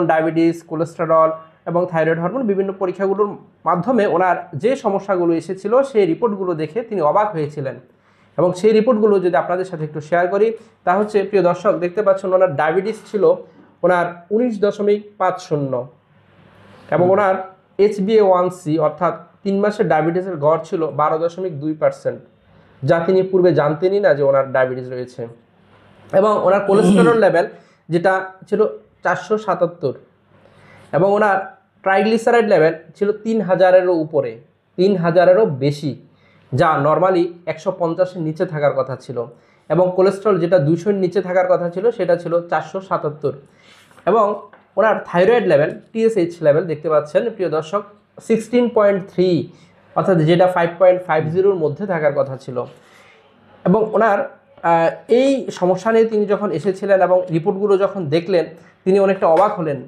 Diabetes, cholesterol এবং thyroid hormone বিভিন্ন পরীক্ষাগুলোর মাধ্যমে ওনার যে সমস্যাগুলো এসেছিল সেই রিপোর্টগুলো দেখে তিনি অবাক হয়েছিলেন। এবং সেই রিপোর্টগুলো যদি আপনাদের সাথে একটু শেয়ার করি, তা হচ্ছে প্রিয় দর্শক দেখতে পাচ্ছেন ওনার ডায়াবেটিস ছিল ওনার 19.50 এবং ওনার HbA1c অর্থাৎ 3 মাসের ডায়াবেটিসের গড় ছিল 12.2%, যা তিনি পূর্বে জানতেনই না যে ওনার ডায়াবেটিস রয়েছে। এবং ওনার কোলেস্টেরল লেভেল যেটা ছিল 477 এবং ওনার ট্রাইগ্লিসারাইড লেভেল ছিল 3000-এরও উপরে, 3000-এরও বেশি, যা নর্মালি 150-এর নিচে থাকার কথা ছিল। এবং কোলেস্টেরল যেটা 200-এর নিচে থাকার কথা ছিল সেটা ছিল 477। এবং ওনার থাইরয়েড লেভেল TSH লেভেল দেখতে পাচ্ছেন প্রিয় দর্শক 16.3, অর্থাৎ যেটা 5.50-এর মধ্যে থাকার কথা ছিল। এবং ওনার এই সমস্যা নিয়ে তিনি যখন এসেছিলেন এবং রিপোর্টগুলো যখন দেখলেন তিনি অনেকটা অবাক হলেন